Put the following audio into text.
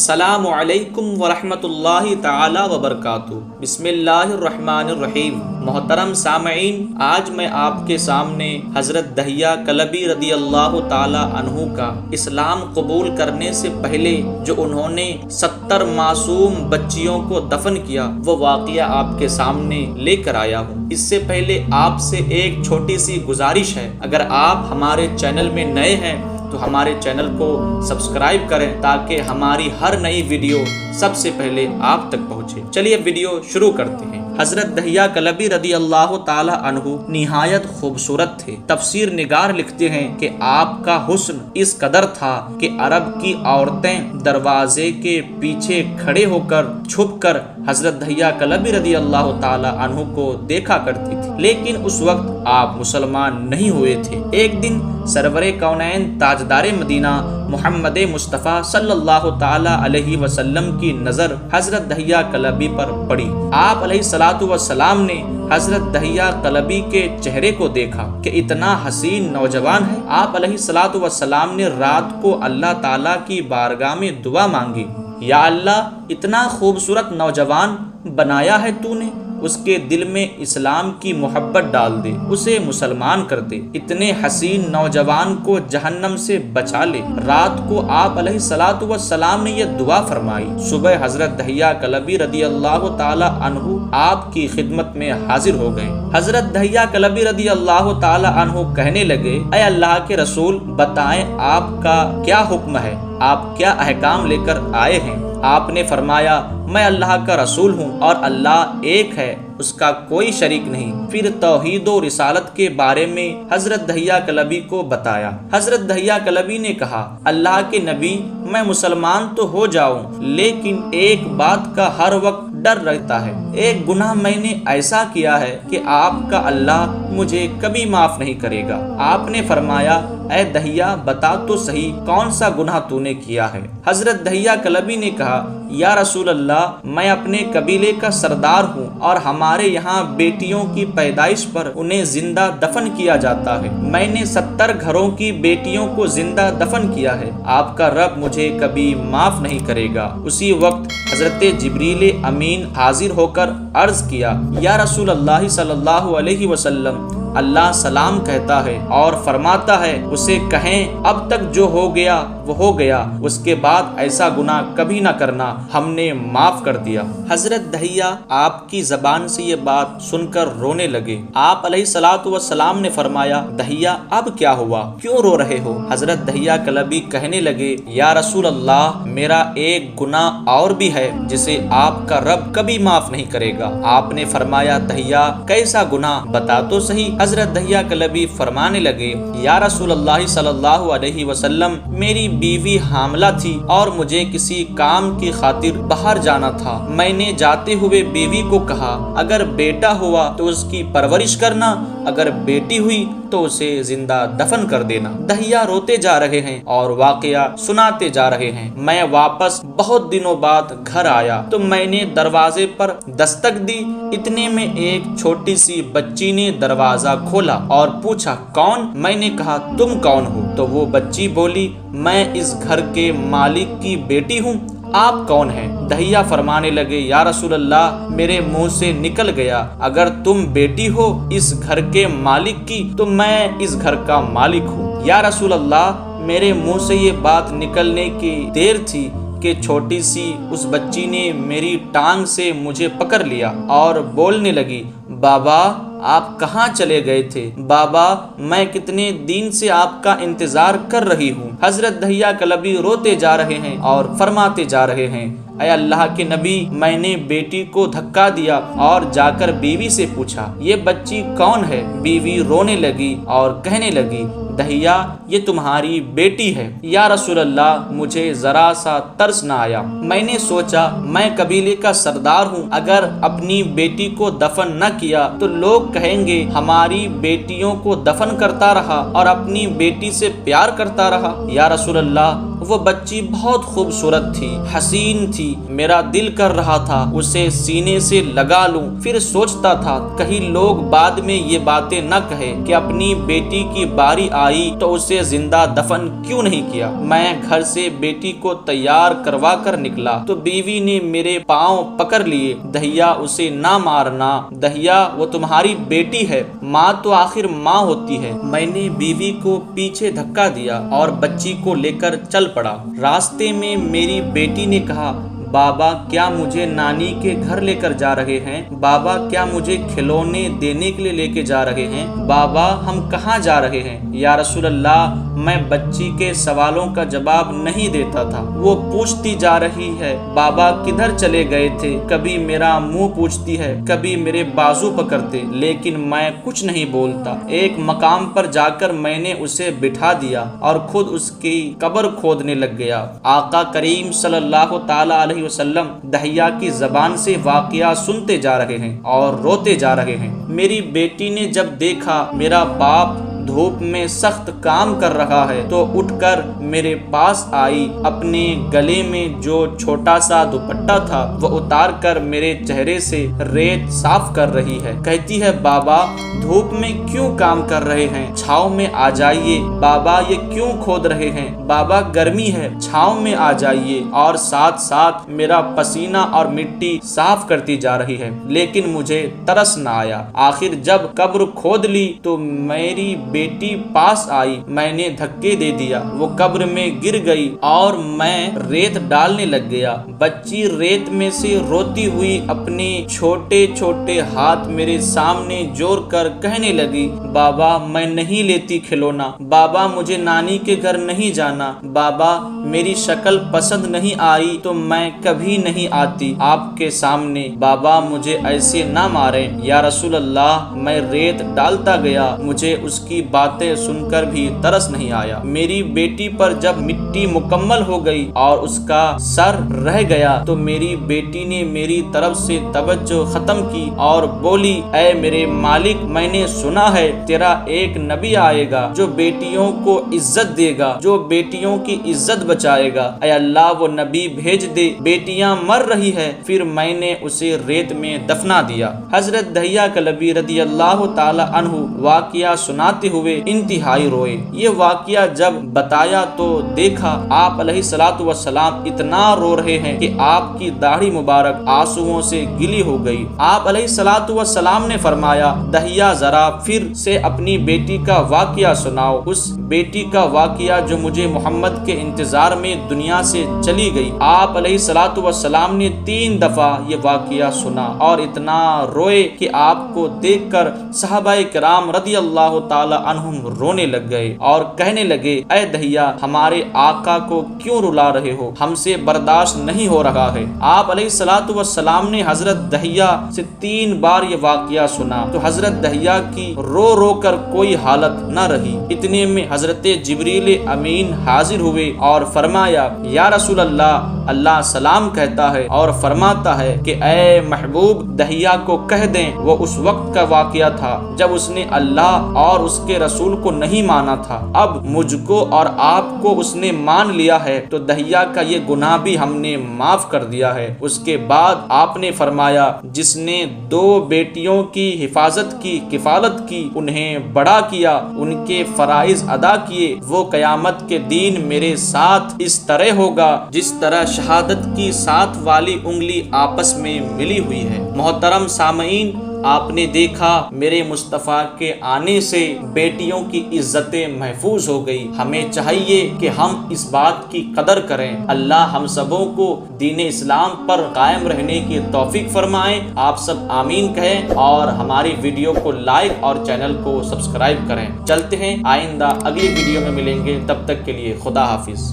السلام علیکم ورحمۃ اللہ تعالی وبرکاتہ۔ بسم اللہ الرحمن الرحیم۔ محترم سامعین، آج میں آپ کے سامنے حضرت دہیہ کلبی رضی اللہ تعالی عنہ کا اسلام قبول کرنے سے پہلے جو انہوں نے 70 معصوم بچیوں کو دفن کیا وہ واقعہ آپ کے سامنے لے کر آیا ہوں۔ اس سے پہلے آپ سے ایک چھوٹی سی گزارش ہے، اگر آپ ہمارے چینل میں نئے ہیں تو ہمارے چینل کو سبسکرائب کریں تاکہ ہماری ہر نئی ویڈیو سب سے پہلے آپ تک پہنچے۔ چلیے ویڈیو شروع کرتے ہیں۔ حضرت دہیہ کلبی رضی اللہ تعالی عنہ نہایت خوبصورت تھے۔ تفسیر نگار لکھتے ہیں کہ آپ کا حسن اس قدر تھا کہ عرب کی عورتیں دروازے کے پیچھے کھڑے ہو کر چھپ کر حضرت دہیہ کلبی رضی اللہ تعالی عنہ کو دیکھا کرتی تھی، لیکن اس وقت آپ مسلمان نہیں ہوئے تھے۔ ایک دن سرور کونین تاجدار مدینہ محمد مصطفیٰ صلی اللہ تعالی علیہ وسلم کی نظر حضرت دہیہ کلبی پر پڑی۔ آپ علیہ الصلوۃ والسلام نے حضرت دہیہ کلبی کے چہرے کو دیکھا کہ اتنا حسین نوجوان ہے۔ آپ علیہ الصلوۃ والسلام نے رات کو اللہ تعالیٰ کی بارگاہ میں دعا مانگی، یا اللہ اتنا خوبصورت نوجوان بنایا ہے تو نے، اس کے دل میں اسلام کی محبت ڈال دے، اسے مسلمان کر دے، اتنے حسین نوجوان کو جہنم سے بچا لے۔ رات کو آپ علیہ الصلوۃ والسلام نے یہ دعا فرمائی۔ صبح حضرت دہیہ کلبی رضی اللہ تعالی عنہ آپ کی خدمت میں حاضر ہو گئے۔ حضرت دہیہ کلبی رضی اللہ تعالی عنہ کہنے لگے، اے اللہ کے رسول، بتائیں آپ کا کیا حکم ہے، آپ کیا احکام لے کر آئے ہیں؟ آپ نے فرمایا، میں اللہ کا رسول ہوں اور اللہ ایک ہے، اس کا کوئی شریک نہیں۔ پھر توحید و رسالت کے بارے میں حضرت دہیہ کلبی کو بتایا۔ حضرت دہیہ کلبی نے کہا، اللہ کے نبی، میں مسلمان تو ہو جاؤں لیکن ایک بات کا ہر وقت ڈر رہتا ہے، ایک گناہ میں نے ایسا کیا ہے کہ آپ کا اللہ مجھے کبھی معاف نہیں کرے گا۔ آپ نے فرمایا، اے دہیہ بتا تو صحیح کون سا گناہ تو نے کیا ہے؟ حضرت دہیہ کلبی نے کہا، یا رسول اللہ، میں اپنے قبیلے کا سردار ہوں اور ہمارے یہاں بیٹیوں کی پیدائش پر انہیں زندہ دفن کیا جاتا ہے۔ میں نے 70 گھروں کی بیٹیوں کو زندہ دفن کیا ہے، آپ کا رب مجھے کبھی معاف نہیں کرے گا۔ اسی وقت حضرت جبریل امین حاضر ہو کر عرض کیا، یا رسول اللہ صلی اللہ علیہ وسلم، اللہ سلام کہتا ہے اور فرماتا ہے اسے کہیں اب تک جو ہو گیا وہ ہو گیا، اس کے بعد ایسا گناہ کبھی نہ کرنا، ہم نے معاف کر دیا۔ حضرت دہیہ آپ کی زبان سے یہ بات سن کر رونے لگے۔ آپ علیہ الصلوۃ والسلام نے فرمایا، دہیہ اب کیا ہوا، کیوں رو رہے ہو؟ حضرت دہیہ کلبی کہنے لگے، یا رسول اللہ، میرا ایک گناہ اور بھی ہے جسے آپ کا رب کبھی معاف نہیں کرے گا۔ آپ نے فرمایا، دہیہ کیسا گناہ، بتا تو صحیح۔ حضرت دہیہ کلبی فرمانے لگے، یا رسول اللہ صلی اللہ علیہ وسلم، میری بیوی حاملہ تھی اور مجھے کسی کام کی خاطر باہر جانا تھا۔ میں نے جاتے ہوئے بیوی کو کہا، اگر بیٹا ہوا تو اس کی پرورش کرنا، اگر بیٹی ہوئی تو اسے زندہ دفن کر دینا۔ دہیہ روتے جا رہے ہیں اور واقعہ سناتے جا رہے ہیں۔ میں واپس بہت دنوں بعد گھر آیا تو میں نے دروازے پر دستک دی، اتنے میں ایک چھوٹی سی بچی نے دروازہ کھولا اور پوچھا، کون؟ میں نے کہا، تم کون ہو؟ تو وہ بچی بولی، میں اس گھر کے مالک کی بیٹی ہوں، آپ کون ہیں؟ دہیہ فرمانے لگے، یا رسول اللہ، میرے منہ سے نکل گیا، اگر تم بیٹی ہو اس گھر کے مالک کی تو میں اس گھر کا مالک ہوں۔ یا رسول اللہ، میرے منہ سے یہ بات نکلنے کی دیر تھی کہ چھوٹی سی اس بچی نے میری ٹانگ سے مجھے پکڑ لیا اور بولنے لگی، بابا آپ کہاں چلے گئے تھے؟ بابا میں کتنے دن سے آپ کا انتظار کر رہی ہوں۔ حضرت دہیہ کلبی روتے جا رہے ہیں اور فرماتے جا رہے ہیں، اے اللہ کے نبی، میں نے بیٹی کو دھکا دیا اور جا کر بیوی سے پوچھا، یہ بچی کون ہے؟ بیوی رونے لگی اور کہنے لگی، دہیہ یہ تمہاری بیٹی ہے۔ یا رسول اللہ، مجھے ذرا سا ترس نہ آیا، میں نے سوچا میں قبیلے کا سردار ہوں، اگر اپنی بیٹی کو دفن نہ کیا تو لوگ کہیں گے ہماری بیٹیوں کو دفن کرتا رہا اور اپنی بیٹی سے پیار کرتا رہا۔ یا رسول اللہ، وہ بچی بہت خوبصورت تھی، حسین تھی، میرا دل کر رہا تھا اسے سینے سے لگا لوں۔ پھر سوچتا تھا کہیں لوگ بعد میں یہ باتیں نہ کہے کہ اپنی بیٹی کی باری آئی تو اسے زندہ دفن کیوں نہیں کیا۔ میں گھر سے بیٹی کو تیار کروا کر نکلا تو بیوی نے میرے پاؤں پکڑ لیے، دہیا اسے نہ مارنا، دہیا وہ تمہاری بیٹی ہے، ماں تو آخر ماں ہوتی ہے۔ میں نے بیوی کو پیچھے دھکا دیا اور بچی کو لے کر چل پڑا۔ راستے میں میری بیٹی نے کہا، بابا کیا مجھے نانی کے گھر لے کر جا رہے ہیں؟ بابا کیا مجھے کھلونے دینے کے لیے لے کے جا رہے ہیں؟ بابا ہم کہاں جا رہے ہیں؟ یا رسول اللہ، میں بچی کے سوالوں کا جواب نہیں دیتا تھا۔ وہ پوچھتی جا رہی ہے، بابا کدھر چلے گئے تھے؟ کبھی میرا منہ پوچھتی ہے، کبھی میرے بازو پکڑتے، لیکن میں کچھ نہیں بولتا۔ ایک مقام پر جا کر میں نے اسے بٹھا دیا اور خود اس کی قبر کھودنے لگ گیا۔ آقا کریم صلی اللہ تعالی علیہ وسلم دہیا کی زبان سے واقعہ سنتے جا رہے ہیں اور روتے جا رہے ہیں۔ میری بیٹی نے جب دیکھا میرا باپ دھوپ میں سخت کام کر رہا ہے تو اٹھ کر میرے پاس آئی، اپنے گلے میں جو چھوٹا سا دوپٹہ تھا وہ اتار کر میرے چہرے سے ریت صاف کر رہی ہے۔ کہتی ہے، بابا دھوپ میں کیوں کام کر رہے ہیں؟ چھاؤں میں آ جائیے۔ بابا یہ کیوں کھود رہے ہیں؟ بابا گرمی ہے، چھاؤں میں آ جائیے۔ اور ساتھ ساتھ میرا پسینہ اور مٹی صاف کرتی جا رہی ہے، لیکن مجھے ترس نہ آیا۔ آخر جب قبر کھود لی تو میری بیٹی پاس آئی، میں نے دھکے دے دیا، وہ قبر میں گر گئی اور میں ریت ڈالنے لگ گیا۔ بچی ریت میں سے روتی ہوئی اپنے چھوٹے چھوٹے ہاتھ میرے سامنے جوڑ کر کہنے لگی، بابا میں نہیں لیتی کھلونا، بابا مجھے نانی کے گھر نہیں جانا، بابا میری شکل پسند نہیں آئی تو میں کبھی نہیں آتی آپ کے سامنے، بابا مجھے ایسے نہ مارے۔ یا رسول اللہ، میں ریت ڈالتا گیا، مجھے اس کی باتیں سن کر بھی ترس نہیں آیا۔ میری بیٹی پر جب مٹی مکمل ہو گئی اور اس کا سر رہ گیا تو میری بیٹی نے میری طرف سے توجہ ختم کی اور بولی، اے میرے مالک، میں نے سنا ہے تیرا ایک نبی آئے گا جو بیٹیوں کو عزت دے گا، جو بیٹیوں کی عزت بچائے گا، اے اللہ وہ نبی بھیج دے، بیٹیاں مر رہی ہے۔ پھر میں نے اسے ریت میں دفنا دیا۔ حضرت دہیا کلبی رضی اللہ تعالی عنہ واقعہ سناتے ہوئے انتہائی روئے۔ یہ واقعہ جب بتایا تو دیکھا آپ علیہ الصلوۃ والسلام اتنا رو رہے ہیں کہ آپ کی داڑھی مبارک آنسوؤں سے گلی ہو گئی۔ آپ علیہ الصلوۃ والسلام نے فرمایا، دہیا ذرا پھر سے اپنی بیٹی کا واقعہ سناؤ، اس بیٹی کا واقعہ جو مجھے محمد کے انتظار میں دنیا سے چلی گئی۔ آپ علیہ الصلوۃ والسلام نے 3 دفعہ یہ واقعہ سنا اور اتنا روئے کہ آپ کو دیکھ کر صحابہ کرام رضی اللہ تعالی عنہم رونے لگ گئے اور کہنے لگے، اے دہیا ہمارے آقا کو کیوں رلا رہے ہو؟ ہم سے برداشت نہیں ہو رہا ہے۔ آپ علیہ الصلوۃ والسلام نے حضرت دہیا سے 3 بار یہ واقعہ سنا تو حضرت دہیا کی رو رو کر کوئی حالت نہ رہی۔ اتنے میں حضرت جبریل امین حاضر ہوئے اور فرمایا، یا رسول اللہ، اللہ سلام کہتا ہے اور فرماتا ہے کہ اے محبوب دہیا کو کہہ دیں وہ اس وقت کا واقعہ تھا جب اس نے اللہ اور اس کے رسول کو نہیں مانا تھا، اب مجھ کو اور آپ کو اس نے مان لیا ہے تو دہیا کا یہ گناہ بھی ہم نے معاف کر دیا ہے۔ اس کے بعد آپ نے فرمایا، جس نے 2 بیٹیوں کی حفاظت کی، کفالت کی، انہیں بڑا کیا، ان کے فرائض ادا کیے، وہ قیامت کے دن میرے ساتھ اس طرح ہوگا جس طرح شہادت کی 7 والی انگلی آپس میں ملی ہوئی ہے۔ محترم سامعین، آپ نے دیکھا میرے مصطفیٰ کے آنے سے بیٹیوں کی عزتیں محفوظ ہو گئی۔ ہمیں چاہیے کہ ہم اس بات کی قدر کریں۔ اللہ ہم سبوں کو دین اسلام پر قائم رہنے کی توفیق فرمائے۔ آپ سب آمین کہیں اور ہماری ویڈیو کو لائک اور چینل کو سبسکرائب کریں۔ چلتے ہیں، آئندہ اگلی ویڈیو میں ملیں گے، تب تک کے لیے خدا حافظ۔